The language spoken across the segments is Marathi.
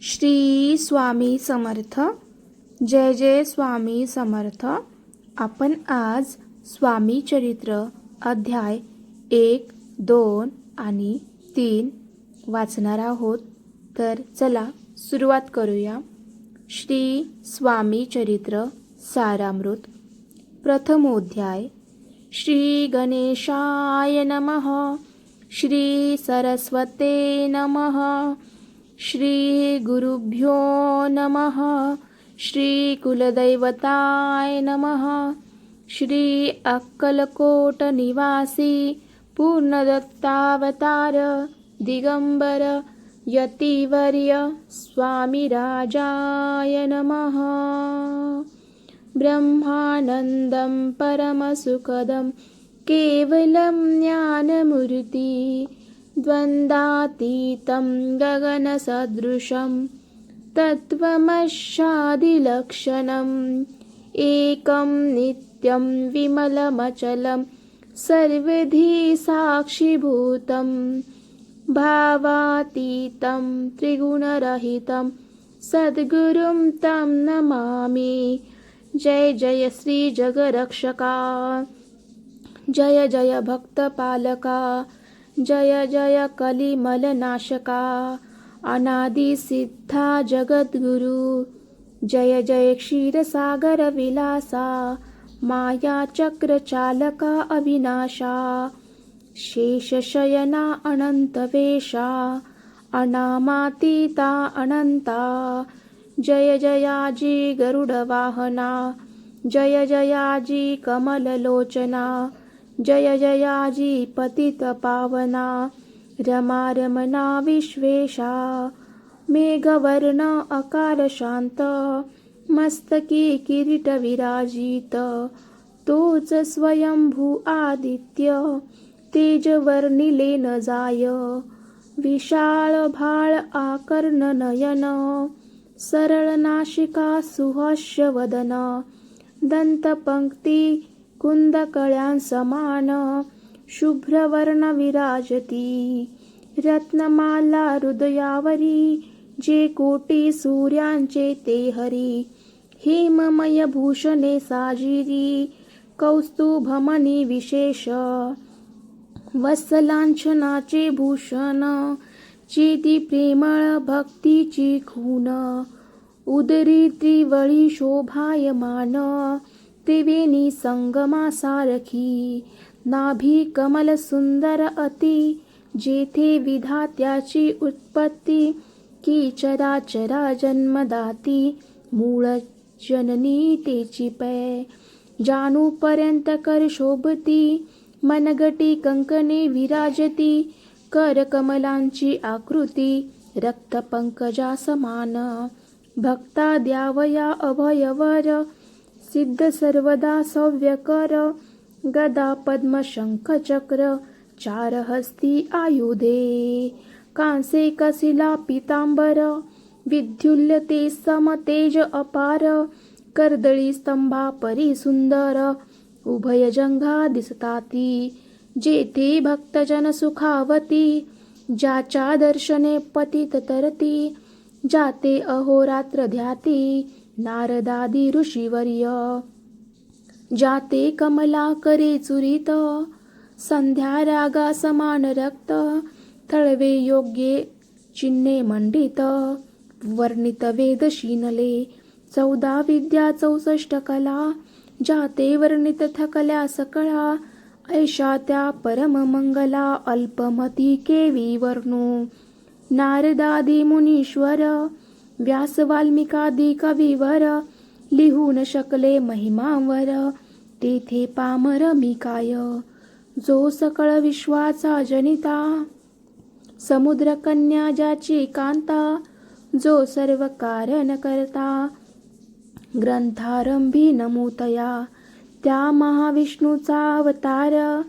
श्री स्वामी समर्थ. जय जय स्वामी समर्थ. आपण आज स्वामी चरित्र अध्याय 1, 2 आणि 3 वाचणार आहोत. तर चला सुरुवात करूया. श्री स्वामी चरित्र सारामृत. प्रथमोध्याय. श्री गणेशाय नमः. श्री सरस्वते नमः. श्री गुरुभ्यो नमः. श्री कुलदैवताय नमः. श्री अक्कलकोट निवासी पूर्णदत्तावतार दिगंबर यतिवर्य स्वामीराजाय नमः. ब्रह्मानन्दं परमसुखदं केवलं ज्ञानमूर्ति द्वन्द्वातीतं गगनसदृशं तत्त्वमशादिलक्षणम् एकं नित्यं विमलमचलं सर्वधी साक्षिभूतं भावातीतं त्रिगुणरहितं सद्गुरुं तं नमामि. जय जय श्री जगरक्षका. जय जय भक्तपालका. जय जय कलिमलनाशका. अनादिसिद्धा जगद्गुरु. जय जय क्षीरसागर विलासा. मायाचक्रचालका अविनाशा. शेषशयना अनंतवेशा. अनामातीता अनंता. जय जयाजी गरुडवाहना. जय जयाजी कमललोचना. जय जयाजी पतित पावना. रमा रमना विश्वेशा. मेघवर्ण अकार शांत. मस्तकी किरीट विराजित. तोच स्वयंभू आदित्य तेजवर्णिले न जाय. विशाळ भाळ आकर्ण नयन. सरळ नाशिका सुहास्य वदन. दंतपंक्ती कुंदकळ्यांसमान. शुभ्रवर्ण विराजती. रत्नमाला हृदयावरी. जे कोटी सूर्यांचे ते हरी. हेममय भूषणे साजिरी. कौस्तुभमणी विशेष. वत्सलांछनाचे भूषण. चेती प्रेमळ भक्तीची खून. उदरी त्रिवळी शोभायमान. त्रिवेणी संगमा सारखी. नाभी कमल सुंदर अति. जेथे विधात्याची उत्पत्ती. की चराचरा जन्मदाती. मूळ जननी तेची पै. जानूपर्यंत कर शोभती. मनगटी कंकणे विराजती. कर कमलांची आकृती. रक्तपंकजा समान. भक्ता द्यावया अभयवर. सिद्ध सर्वदा सव्यकर. गदा पद्म शंख चक्र. चार हस्ती आयुधे. कांसे कसिला पितांबर. विद्युल्य ते समतेज अपार. कर्दळी स्तंभा परी सुंदर. उभय जंघा दिसताती. जेथे भक्तजन सुखावती. ज्याच्या दर्शने पतित तरती. जाते अहोरात्र ध्याती. नारदादी ऋषीवर्य. जाते कमला करे चुरित. संध्या रागा समान रक्त. थळवे योग्ये चिन्हे मंडित. वर्णित वेद शीनले. 14 विद्या 64 कला. जाते वर्णित थकल्या सकळा. ऐशा त्या परम मंगला. अल्पमती केवी वर्णू. नारदादी मुनीश्वर. व्यास वाल्मिकादी कविवर. लिहू न शकले महिमावर. तेथे पामर मी काय. जो सकळ विश्वाचा जनिता. समुद्र कन्या ज्याची कांता. जो सर्व कारण करता. ग्रंथारंभी नमूतया. त्या महाविष्णूचा अवतार.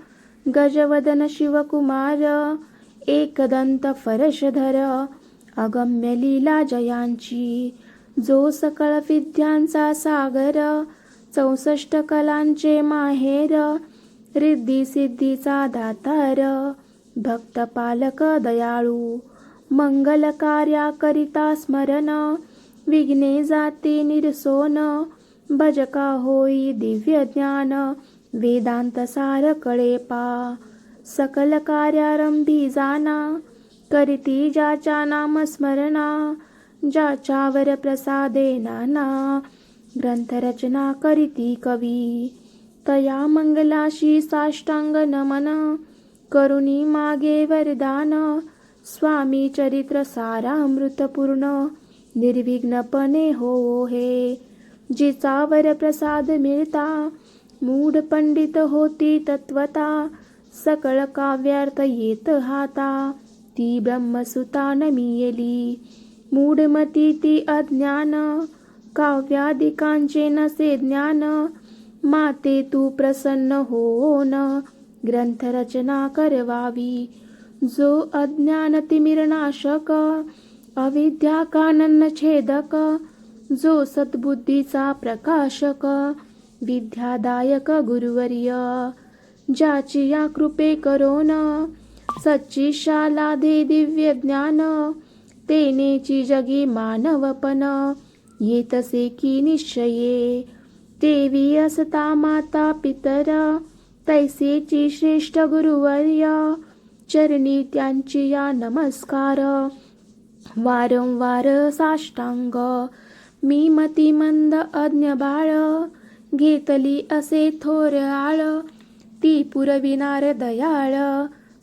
गजवदन शिवकुमार. एकदंत फरशधर. अगम्य लीला जयांची. जो सकळ विद्यांचा सागर. 64 कलांचे माहेर. रिद्धी सिद्धीचा दातार. भक्त पालक दयाळू. मंगल कार्या करिता स्मरण, विघ्ने जाते निरसोन. भजका होई दिव्य ज्ञान, वेदांत सार कळे पा. सकल कार्यारंभी जाना, करीती ज्याच्या नाम स्मरणा. ज्याच्यावर प्रसादे नाना, ग्रंथरचना करीती कवी. तया मंगलाशी साष्टांग नमन, करुणी मागे वरदान. स्वामी चरित्र सारामृतपूर्ण, निर्विघ्नपणे हो हे. जिचावर प्रसाद मिळता, मूढ पंडित होती तत्वता. सकळ काव्यार्थ येत हाता, ती ब्रह्मसुता नमियेली. मूढमती ती अज्ञान, काव्यादिकांचे नसे ज्ञान. माते तू प्रसन्न होऊन, ग्रंथरचना करवावी. जो अज्ञान तिमिरनाशक, अविद्या कानन छेदक. जो सद्बुद्धीचा प्रकाशक, विद्यादायक गुरुवर्य. ज्याची या कृपे करोन, सच्ची शाला दे दिव्य ज्ञान. तेनेची जगी मानवपण, येतसे की निश्चये. देवी असता माता पितर, तैसेची श्रेष्ठ गुरुवर्य. चरणी त्यांची या नमस्कार, वारंवार साष्टांग. मी मतिमंद अज्ञ बाळ, घेतली असे थोर आळ. ती पुरविनार दयाळ,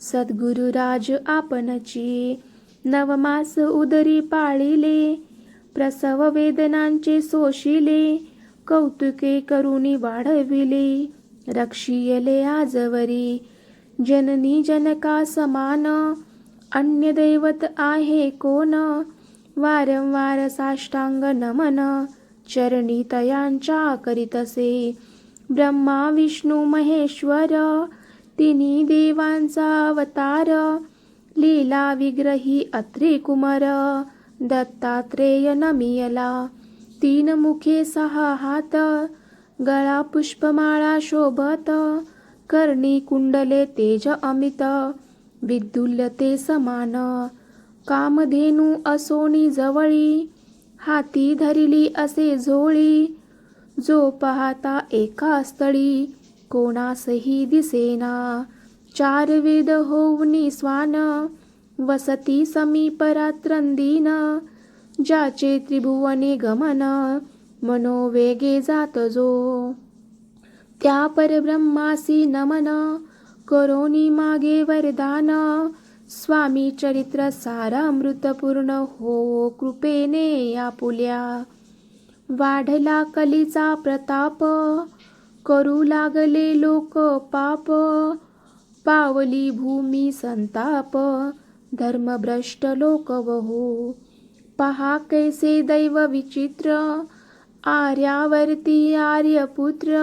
सद्गुरुराज आपणची. नवमास उदरी पाळिले, प्रसव वेदनांचे सोशिले. कौतुके करुणी वाढविले, रक्षियले आजवरी. जननी जनका समान, अन्य दैवत आहे कोण. वारंवार साष्टांग नमन, चरणी तयांच्या करीतसे. ब्रह्मा विष्णू महेश्वर, तिन्ही देवांचा अवतार. लीला विग्रही अत्रि कुमार, दत्तात्रेय नमियला. तीन मुखे सहा हात, गळा पुष्पमाळा शोभत. कर्णी कुंडले तेज अमित, विद्युल्य ते समान. कामधेनू असोनी जवळी, हाती धरिली असे झोळी. जो पाहता एका स्थळी, कोणासही दिसेना. चार वेद होऊनी स्वान, वसती समीप रात्रंदीन. ज्याचे त्रिभुवने गमन, मनोवेगे जात जो. त्या परब्रह्मासी नमन, करोनी मागे वरदान. स्वामी चरित्र सारामृतपूर्ण, हो कृपेने आपुल्या. वाढला कलीचा प्रताप, करू लागले लोक पाप. पावली भूमी संताप, धर्मभ्रष्ट लोक बहु. पहा कैसे दैव विचित्र, आर्यावर्ती आर्यपुत्र.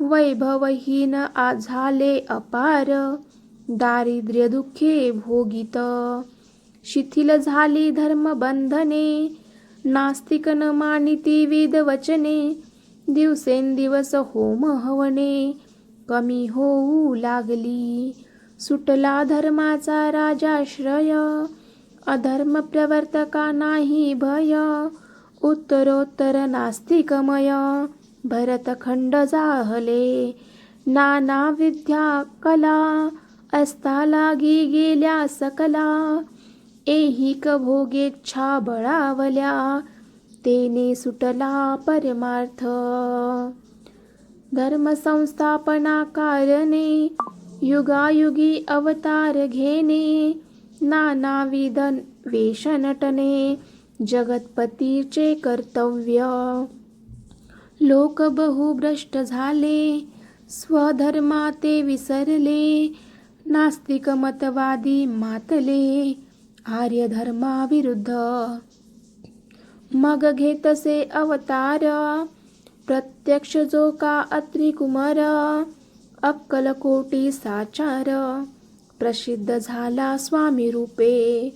वैभवहीन झाले अपार, दारिद्र्य दुःखे भोगित. शिथिल झाली धर्मबंधने, नास्तिक न मानिती वेद वचने. दिवसेंदिवस होम हवने, कमी होऊ लागली. सुटला धर्माचा राजाश्रय, अधर्म प्रवर्तका नाही भय. उत्तरोत्तर नास्तिकमय, भरतखंड जाहले. नाना विद्या कला, असता लागी गेल्या सकला. ऐहिक भोगेच्छा बळावल्या, तेने सुटला परमार्थ. धर्म संस्थापना कारणे, युगायुगी अवतार घेणे. नानाविध वेश नटने, जगतपतीचे कर्तव्य. लोक बहु भ्रष्ट झाले, स्वधर्मा ते विसरले. नास्तिक मतवादी मातले, आर्य धर्माविरुद्ध. मग घेतसे अवतार, प्रत्यक्ष जो का अत्रि कुमार. अक्कलकोटी साचार, प्रसिद्ध झाला स्वामी रूपे.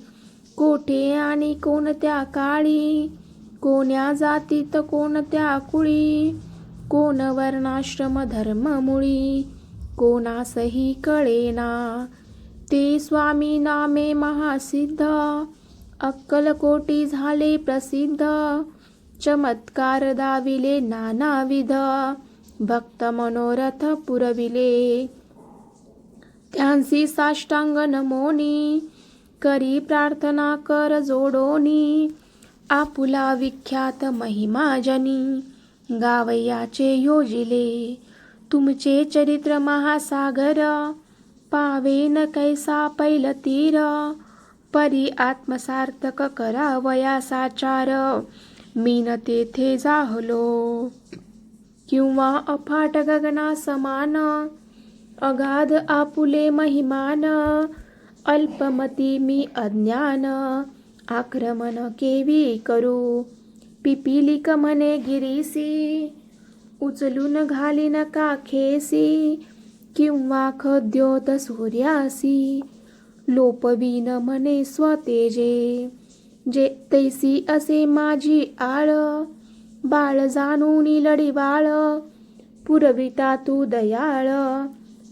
कोठे आणि कोणत्या काळी, कोण्या जातीत कोणत्या कुळी. कोण वर्णाश्रम धर्ममुळी, कोणासही कळेना. ते स्वामी नामे महासिद्ध, अक्कलकोटी झाले प्रसिद्ध. चमत्कार दाविले नानाविध, भक्त मनोरथ पुरविले. त्यांसी साष्टांग नमोनी, करी प्रार्थना कर जोडोनी. आपुला विख्यात महिमा जनी, गावयाचे योजिले. तुमचे चरित्र महासागर, पावेन कैसा पैल तीर. परी आत्मसार्थक करावया साचार, मीन तेथे जाहलो. किंवा अफाट गगना समान, अगाध आपुले महिमान. अल्पमती मी अज्ञान, आक्रमण केवी करू. पिपिलिक मने गिरीसी, उचलून घालीन काखेसी. किंवा खद्योत सूर्यासी, लोपवीन मने स्वतेजे. जे तैसी असे माझी आळ, बाळ जाणून लढिवाळ. पुरविता तू दयाळ,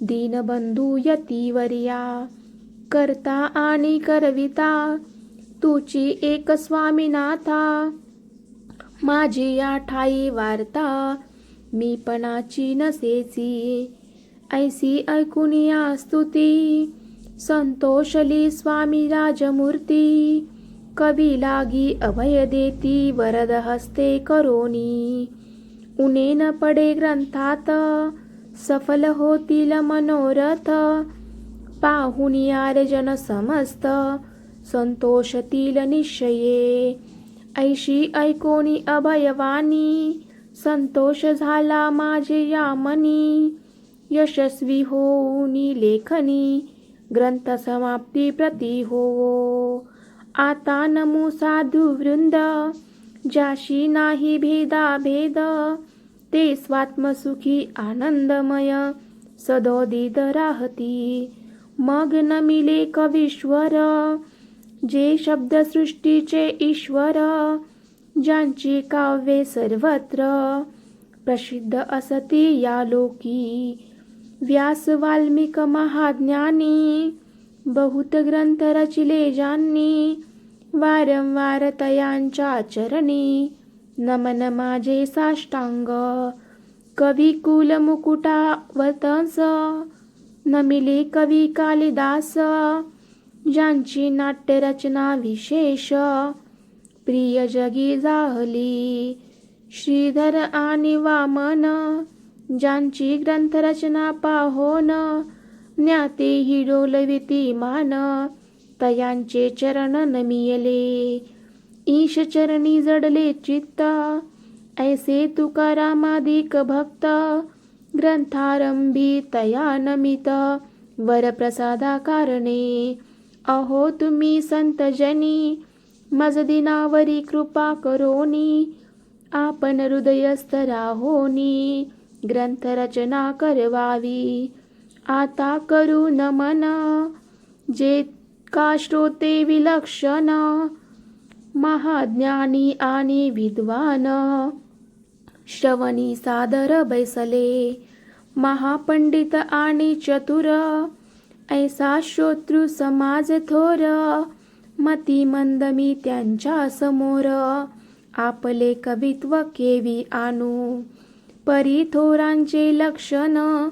दीनबंधू यतीवर्या. करता आणि करविता, तुची एक स्वामीनाथा. माझी या ठाई वार्ता, मी पणाची नसेची. ऐसी ऐकुनिया स्तुती, संतोषली स्वामी राजमूर्ती. कवी लागी अभय देती, वरद हस्ते करोनी. उणे न पडे ग्रंथात, सफल होतील मनोरथ. पाहुनी आर्जन समस्त, संतोषतील निश्चये. ऐशी ऐकोनी अभयवाणी, संतोष झाला माझे या मनी. यशस्वी होऊनी लेखनी, ग्रंथ समाप्ती प्रती होवो. आता नमू साधू वृंद, ज्याशी नाही भेदा भेद. ते स्वात्मसुखी आनंदमय, सदोदित राहती. मग नमिले कवीश्वर, जे शब्दसृष्टीचे ईश्वर. ज्यांची काव्ये सर्वत्र, प्रसिद्ध असती या लोकी. व्यास वाल्मिक महाज्ञानी, बहुत ग्रंथ रचिले ज्यांनी. वारंवार तयांच्या चरणी, नमन माझे साष्टांग. कवी कुल मुकुटावतंस, नमिले कवी कालिदास. ज्यांची नाट्यरचना विशेष, प्रिय जगी जाहली. श्रीधर आणि वामन, ज्यांची ग्रंथरचना पाहोन. ज्ञाते डोलविती मान, तयांचे चरण नमियले. ईश चरणी जडले चित्त, ऐसे तुकारामादिक भक्त. ग्रंथारंभी तया नमित, वरप्रसादा कारणे. अहो तुम्ही संतजनी, मज दिनावरी कृपा करोनी. आपण हृदयस्थ राहोनी, ग्रंथरचना करवावी. आता करू नमन, जे का श्रोते विलक्षण. महाज्ञानी आणि विद्वान, श्रवणी सादर बैसले. महापंडित आणि चतुर, ऐसा श्रोतृ समाज थोर. मती मंद मी त्यांच्या समोर, आपले कवित्व केवी आणू. परी थोरांचे लक्षण,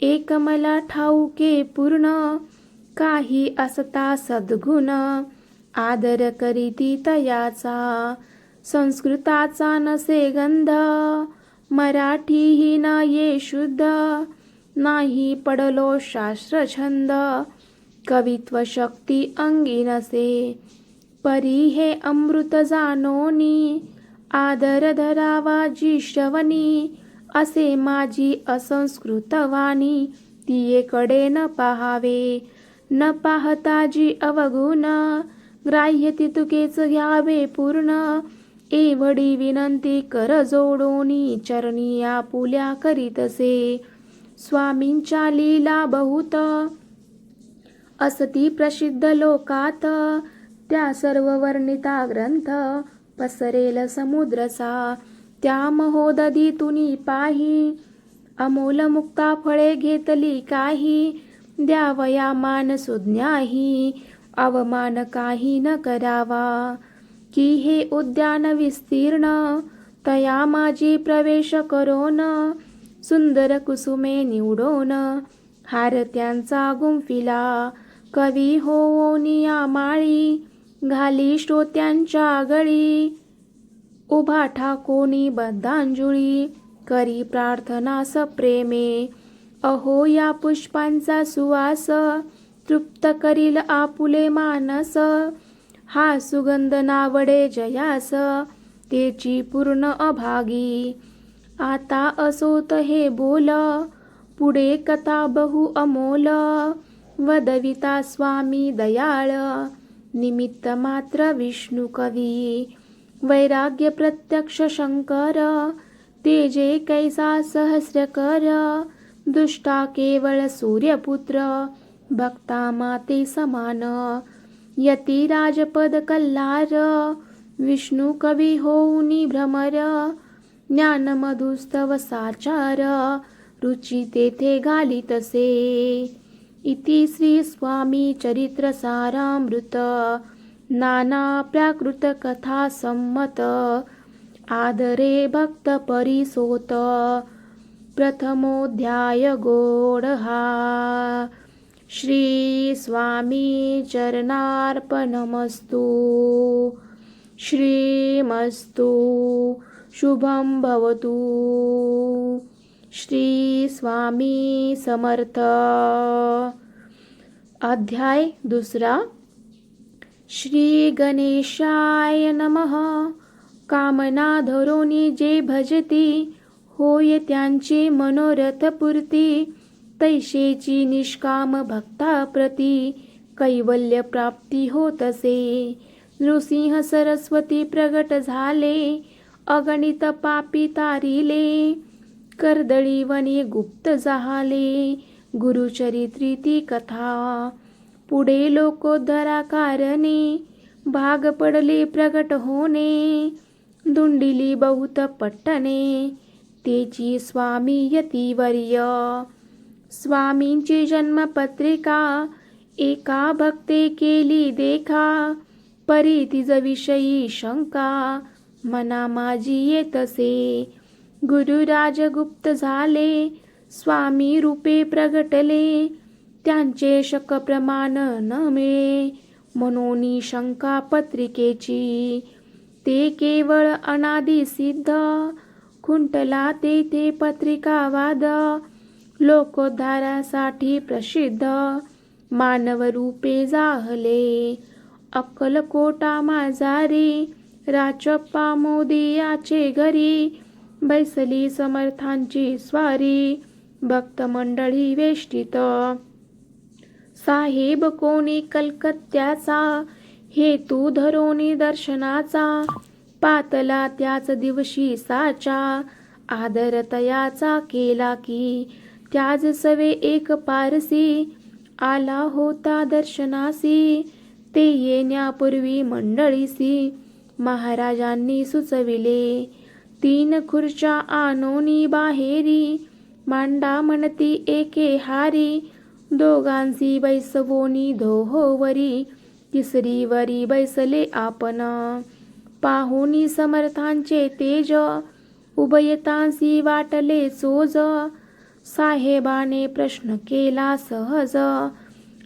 एक मला ठाऊके पूर्ण. काही असता सद्गुण, आदर करीती तयाचा. संस्कृताचा नसे गंध, मराठीही न ये शुद्ध. नाही पडलो शास्त्रछंद, कवित्व शक्ती अंगी नसे. परी हे अमृत जानोनी, आदर धरावा जी श्रवणी. असे माझी असंस्कृत वाणी, तियेकडे न पाहावे. न पाहता जी अवगुण, ग्राह्य तितुकेच घ्यावे पूर्ण. एवढी विनंती कर जोडोनी, चरणी आपुल्या करीतसे. स्वामींच्या लीला बहुत, असती प्रसिद्ध लोकात. त्या सर्व वर्णिता ग्रंथ, पसरेल समुद्रसा. त्या महोदधी तुनी पाही, अमोल मुक्ता फळे घेतली काही. द्यावया मान सुज्ञाही, अवमान काही न करावा. की हे उद्यान विस्तीर्ण, तया माझी प्रवेश करोन. सुंदर कुसुमे निवडोन, हार त्यांचा गुंफिला. कवी होऊनिया माळी, घाली श्रोत्यांच्या गळी. उभा ठाकोनी बद्धांजुळी, करी प्रार्थना सप्रेमे. अहो या पुष्पांचा सुवास, तृप्त करील आपुले मानस. हा सुगंध नावडे जयास, तेची पूर्ण अभागी. आता असोत हे बोल, पुढे कथा बहु अमोल. वदविता स्वामी दयाळ, निमित्त मात्र विष्णू कवी. वैराग्य प्रत्यक्ष शंकर, तेजे कैसा सहस्रकर. दुष्टा केवळ सूर्यपुत्र, भक्ता माते समान. यती राजपद कल्हार, विष्णू कवी होऊनी भ्रमर. ज्ञान मधुस्तव साचार, रुची तेथे घालितसे. इति श्री स्वामी चरित्र सारामृत, नाना प्राकृत कथा संमत. आदरे भक्त परिसोत, प्रथमोध्याय गोडहा. श्री स्वामी चरणार्पणमस्तु. श्रीमस्तु शुभं भवतु. श्री स्वामी समर्थ. अध्याय दुसरा. श्री गणेशाय नमः. कामना धरोनी जे भजती, होय त्यांची मनोरथ पूर्ती. तैशेची निष्काम भक्ता प्रती, कैवल्य प्राप्ती होतसे. नृसिंह सरस्वती प्रगट झाले, अगणित पापी तारिले. कर्दळी वने गुप्त जाहले, गुरुचरित्री ती कथा. पुढे लोकोद्धरा कारणे, भाग पडले प्रगट होणे. धुंडिली बहुत पट्टणे, तेची स्वामी यतिवर्य. स्वामींची जन्मपत्रिका, एका भक्ते केली देखा. परी तिज विषयी शंका, मना माझी येतसे. गुरुराज गुप्त झाले, स्वामी रूपे प्रगटले. त्यांचे शक प्रमाण न मिळे, मनोनी शंका पत्रिकेची. ते केवळ अनादि सिद्ध, खुंटला तेथे पत्रिका वाद. लोकोद्धारासाठी प्रसिद्ध, मानव रूपे जाहले. अक्कलकोटा माझारी, राचप्पा मोदी याचे घरी. बैसली समर्थांची स्वारी, भक्त मंडळी वेष्टित. साहेब कोणी कलकत्त्याचा, हेतू धरोनी दर्शनाचा. पातला त्याच दिवशी साचा, आदर तयाचा केला की. त्याज सवे एक पारसी, आला होता दर्शनासी. ते येण्यापूर्वी मंडळीसी, महाराजांनी सुचविले. 3 खुर्च्या आणोनी बाहेरी, मांडा म्हणती एके हारी. दोघांसी बैसवोनी धोहोवरी, तिसरी वरी बैसले आपण. पाहुनी समर्थांचे तेज, उभयतांसी वाटले चोज. साहेबाने प्रश्न केला सहज,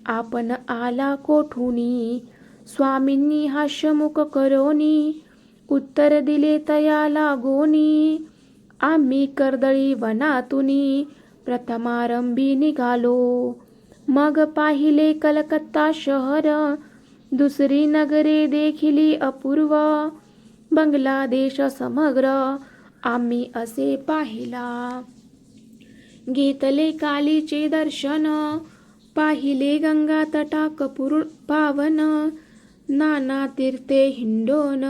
आपण आला कोठुनी. स्वामींनी हास्यमुख करोनी, उत्तर दिले तया लागोनी. आम्ही कर्दळी वनातुनी, प्रथमारंभी निघालो. मग पाहिले कलकत्ता शहर, दुसरी नगरे देखिली अपूर्व. बांगलादेश समग्र, आम्ही असे पाहिला. घेतले कालीचे दर्शन, पाहिले गंगा तटाक पावन. नाना तीर्थे हिंडोन,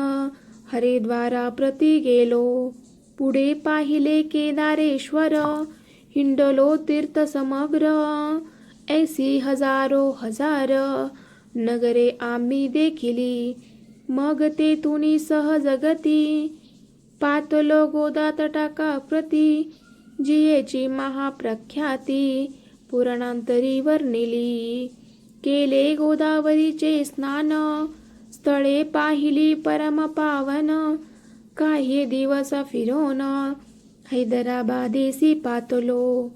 हरिद्वारा प्रति गेलो. पुढे पाहिले केदारेश्वर, हिंडलो तीर्थ समग्र. ऐसी हजारो हजार, नगरे आम्ही देखिली. मग तेथुनी सहजगती, पातलो गोदा तटाका प्रती. जियेची महाप्रख्याती, पुराणांतरी वर्णिली. केले गोदावरीचे स्नान, स्थळे पाहिली परम पावन. काही दिवस फिरोन हैदराबादेसी पातलो.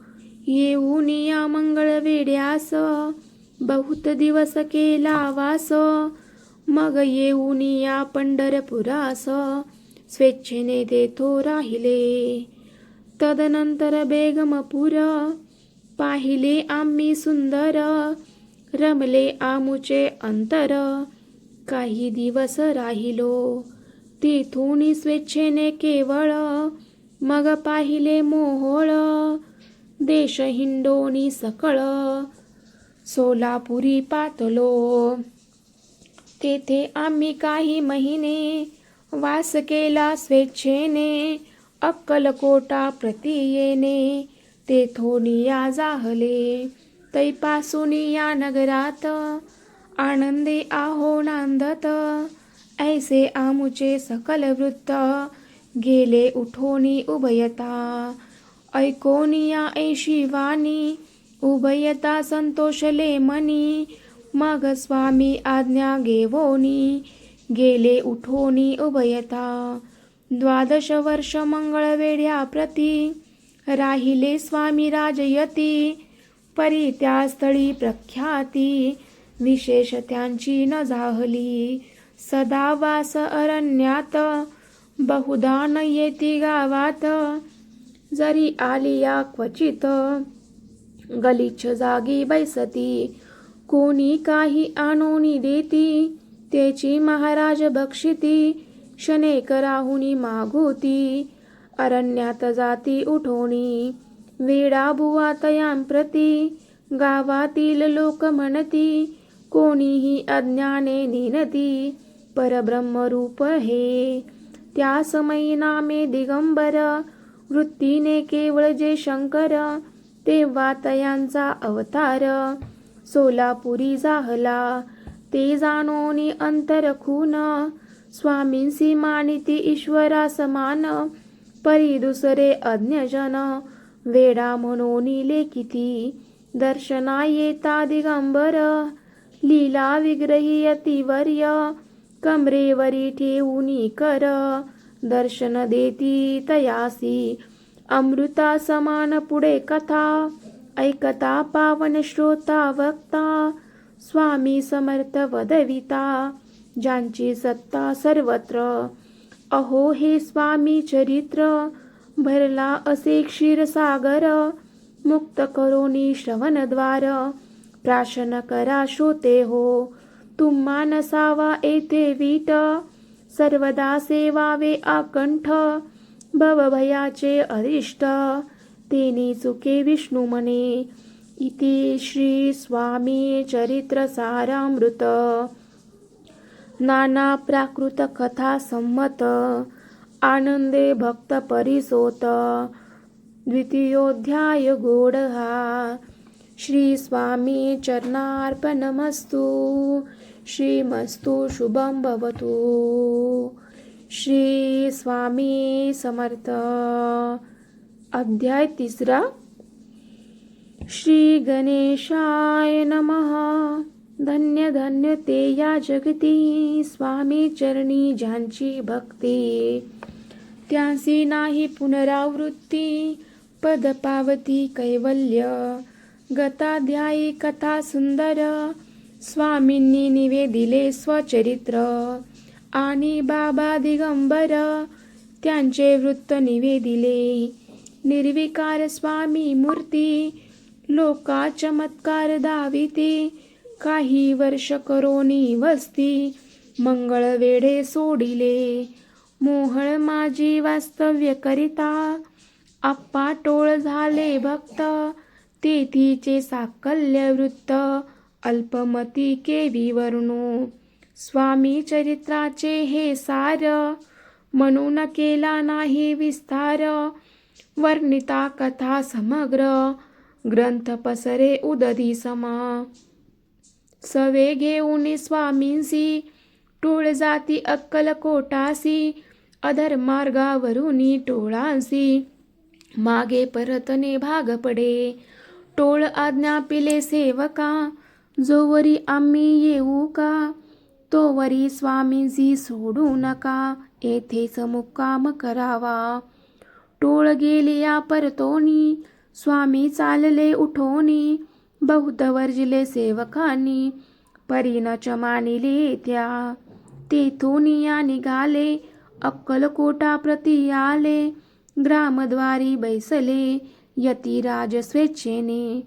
येऊन या मंगळवेड्यास, बहुत दिवस केला वास. मग येऊन या पंढरपुरास, स्वेच्छेने तेथो राहिले. तदनंतर बेगमपूर, पाहिले आम्ही सुंदर. रमले आमुचे अंतर, काही दिवस राहिलो. तेथून स्वेच्छेने केवळ, मग पाहिले मोहोळ. देश हिंडोनी सकळ, सोलापुरी पातलो. तेथे आम्ही काही महिने, वास केला स्वेच्छेने. अक्कलकोटा प्रति येणे, तेथून या जाहले. तैपासून या नगरात, आनंदे आहो नांदत. ऐसे आमुचे सकल वृत्त, गेले उठोनी उभयता. ऐकोनिया ऐशी वाणी, उभयता संतोषले मनी. मग स्वामी आज्ञा घेवोनी, गेले उठोनी उभयता. 12 वर्ष मंगळवेढ्या प्रती, राहिले स्वामी राजयती. परी त्या स्थळी प्रख्याती, विशेष त्यांची न झाहली. सदा वास अरण्यात, बहुधा न येती गावात. जरी आलिया क्वचित, गलिच्छ जागी बैसती. कोणी काही आणूनी देती, तेची महाराज बक्षिती. क्षणेक राहुनी मागुती, अरण्यात जाती उठोनी. वेडा बुवा तयांप्रती, गावातील लोक म्हणती. कोणीही अज्ञाने नेनती, परब्रह्मरूप हे. त्या समयी नामे दिगंबर, वृत्तीने केवळ जे शंकर. तेव्हा तयांचा अवतार, सोलापुरी जाहला. ते जाणोनी अंतर खून, स्वामींसी मानिती ईश्वरा समान. परी दुसरे अज्ञजन, वेडा म्हणोनी लेखिती. दर्शना येता दिगंबर, लीला विग्रही अतिवर्य. कमरेवरी ठेवूनी कर, दर्शन देती तयासी. अमृता समान पुढे कथा, ऐकता पावन श्रोता वक्ता. स्वामी समर्थ वदविता, ज्यांची सत्ता सर्वत्र. अहो हे स्वामी चरित्र, भरला असे क्षीरसागर. मुक्त करोनी श्रवणद्वार, प्राशन करा श्रोते हो. तुम्हा नसावा येथे वीट, सर्वदा सेवावे आकंठ. भवभयाचे अरिष्ट, तेनी चुके विष्णू म्हणे. इति श्री स्वामी चरित्र सारामृत. नाना प्राकृत कथा संमत, आनंदे भक्त परिसोत. द्वितीयोध्याय गोड हा. श्री स्वामी चरणार्पणमस्तु. श्रीमस्तु शुभं भवतु. श्री स्वामी समर्थ. अध्याय 3. श्री गणेशाय नमः. धन्य धन्य ते या जगती, स्वामी चरणी ज्यांची भक्ती. त्यांसी नाही पुनरावृत्ती, पद पावती कैवल्य. गताध्यायी कथा सुंदर, स्वामींनी निवेदिले स्वचरित्र. आणि बाबा दिगंबर, त्यांचे वृत्त निवेदिले. निर्विकार स्वामी मूर्ती, लोका चमत्कार दाविती. काही वर्ष करोनी वस्ती, मंगळवेढे सोडिले. मोहळ माझी वास्तव्य करिता, आप्पा टोळ झाले भक्त. तेथीचे साकल्य वृत्त, अल्पमती केवी वर्णू. स्वामी चरित्राचे हे सार, म्हणून केला नाही विस्तार. वर्णिता कथा समग्र, ग्रंथ पसरे उदधी समा. सवे घेऊन स्वामींसी, टोळ जाती अक्कलकोटासी. अधर्मार्गावरुनी टोळांसी, मागे परतने भाग पडे. टोळ आज्ञा पिले सेवका, जोवरी आम्ही येऊ का, तोवरी स्वामींची सोडू नका, येथेच मुक्काम करावा. टोळ गेले या परतोनी, स्वामी चालले उठोनी, बहुत वर्जिले सेवकांनी, परीनच मानिले त्या. तेथून या निघाले, अक्कलकोटा प्रति आले, ग्रामद्वारी बैसले, यतिराज स्वेच्छेने.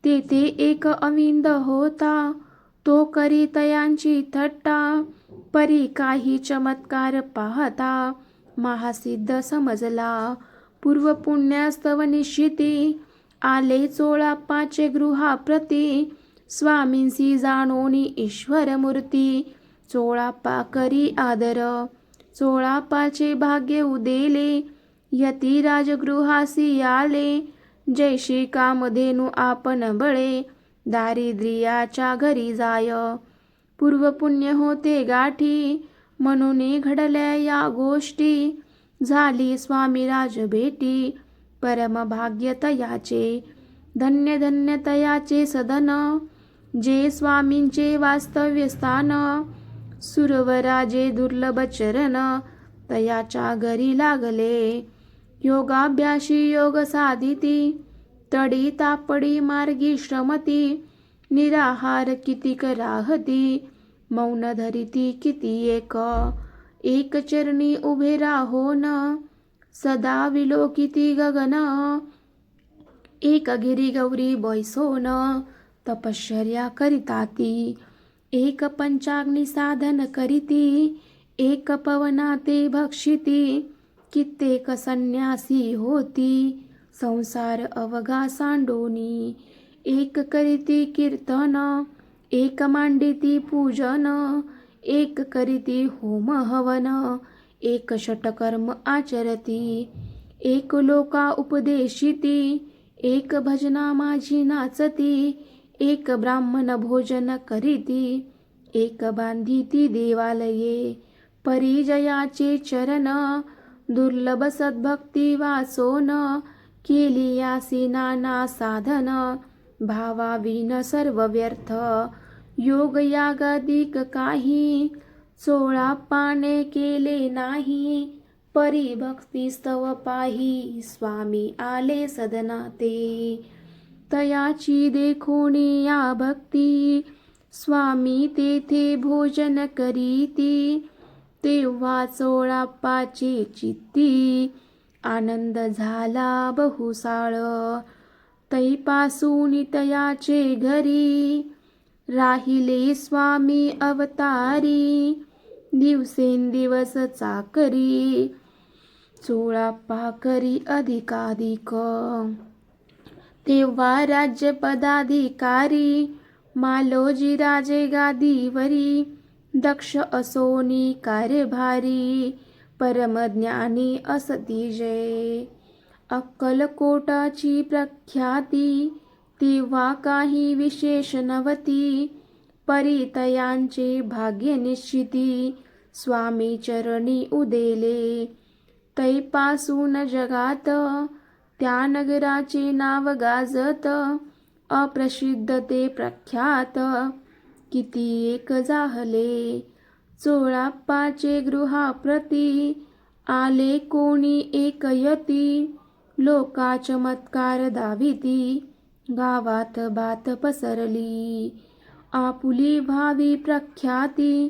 तेथे एक अविंद होता, तो करी तयांची थट्टा, परी काही चमत्कार पाहता, महासिद्ध समजला. पूर्व पुण्यास्तव निश्चिती, आले चोळाप्पाचे गृहाप्रती, स्वामींसी जाणोनी ईश्वर मूर्ती, चोळाप्पा करी आदर. चोळाप्पाचे भाग्य उदेले, यतिराज गृहासी आले, जैशी कामधेनू आपण बळे, दारिद्र्याच्या घरी जाय. पूर्व पुण्य होते गाठी, म्हणून घडल्या या गोष्टी, झाली स्वामीराज भेटी, परम भाग्य तयाचे. धन्य धन्य तयाचे सदन, जे स्वामींचे वास्तव्य स्थान, सुरवराजे दुर्लभ चरण, तयाच्या घरी लागले. योगाभ्याशी योग साधिती, तडी तापडी मार्गी श्रमती, निराहार कितीक राहती, मौन धरिती किती एक चरणी उभे राहोन, सदा विलोकिती गगन, एक गिरी गौरी बैसोन, तपश्चर्या करिताती. एक पंचाग्नी साधन करीती, एक पवनाते भक्षिती, कित्येक संन्यासी होती, संसार अवघा सांडोनी. एक करीती कीर्तन, एक मांडिती पूजन, एक करीती होम हवन, एक षटकर्म आचरती, एक लोका उपदेशिती, एक भजना माझी नाचती, एक ब्राह्मण भोजन करीती, एक बांधिती देवालये, परिजयाचे चरण, दुर्लभ सद्भक्ती वाचोन, केली यासी नाना साधन, भावाविन सर्व व्यर्थ, योग यागादिक काही, चोळाप्पाने केले नाही, परी भक्ती स्तव पाही, स्वामी आले सदनाते. तयाची देखोनी या भक्ती, स्वामी तेथे भोजन करीती, तेव्हा चोळाप्पाची चित्ती, आनंद झाला बहुसाळ. तैपासून तयाचे घरी, राहिले स्वामी अवतारी, दिवसेंदिवस चाकरी, चोळाप्पा करी अधिकाधिक. तेव्हा राज्य पदाधिकारी, मालोजी राजे गादीवरी, दक्ष असोनी कार्यभारी, परमज्ञानी असती जय. अक्कलकोटाची प्रख्याती, तेव्हा काही विशेष नव्हती, परितयांचे भाग्य निश्चिती, स्वामी चरणी उदेले. तैपासून जगात, त्या नगराचे नाव गाजत, अप्रसिद्ध ते प्रख्यात, किती एक जाहले. चोळाप्पाचे गृहाप्रती, आले कोणी एक यती, लोका चमत्कार दाविती, गावात बात पसरली. आपुली भावी प्रख्याती,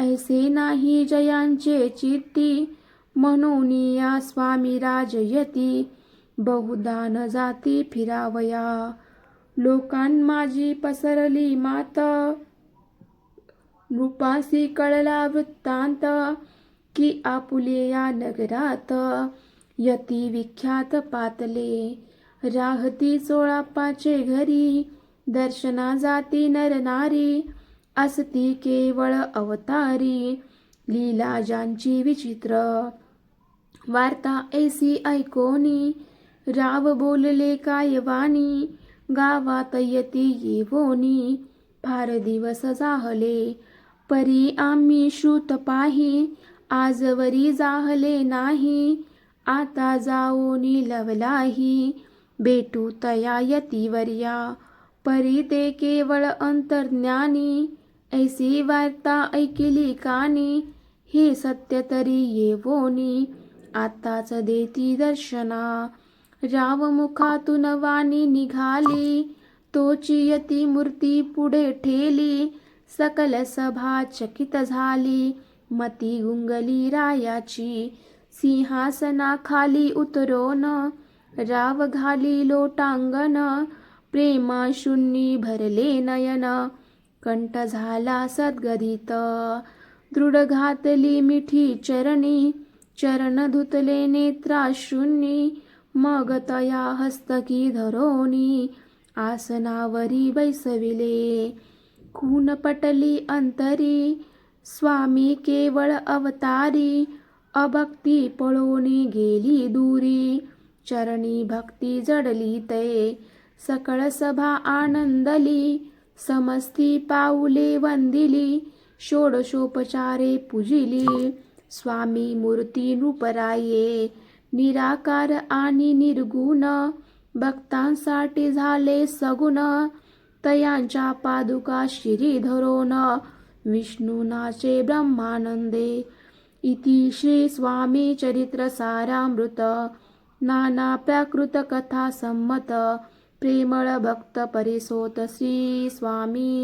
ऐसे नाही जयांचे चित्ती, म्हणून या स्वामी राजयती, बहुधा न जाती फिरावया. लोकांमाझी पसरली मात, नृपासी कळला वृत्तांत, की आपुले या नगरात, यती विख्यात पातले. राहती चोळाप्पाचे घरी, दर्शना जाती नर नारी, असती केवळ अवतारी, लीला ज्यांची विचित्र. वार्ता ऐसी ऐकोनी, राव बोलले काय वाणी, गावात यती येवोनी, फार दिवस जाहले. परी आम्ही श्रुत पाही, आजवरी जाहले नाही, आता जाओनी लवलाही, भेटू तया यतिवर्या, परी ते केवळ अंतर्ज्ञानी. ऐसी वार्ता ऐकिली कानी, हे सत्य तरी येवोनी. आताच देती दर्शना, राव मुखातून वाणी निघाली. तोची यती मूर्ती पुढे ठेली, सकल सभा चकित झाली. मती गुंगली रायाची, सिंहासनाखाली उतरोन. राव घाली लोटांगण, प्रेमाशून्नी भरले नयन. कंठ झाला सद्गदित, दृढ घातली मिठी चरणी. चरण धुतले नेत्राश्रूंनी, मग तया हस्तकी धरोनी. आसनावरी बैसविले, खून पटली अंतरी. स्वामी केवळ अवतारी, अभक्ती पळोनी गेली दूरी. चरणी भक्ती जडली ते, सकळ सभा आनंदली. समस्ती पाऊले वंदिली, षोडशोपचारे पूजिली. स्वामी मूर्ती नृपराये, निराकार आणि निर्गुण. भक्तांसाठी झाले सगुण, तयांच्या पादुका शिरी धरोन. विष्णू नाचे ब्रह्मानंदे, इति श्री स्वामी चरित्र सारामृत. नाना प्राकृत कथा संमत, प्रेमळ भक्त परिसोत श्री स्वामी.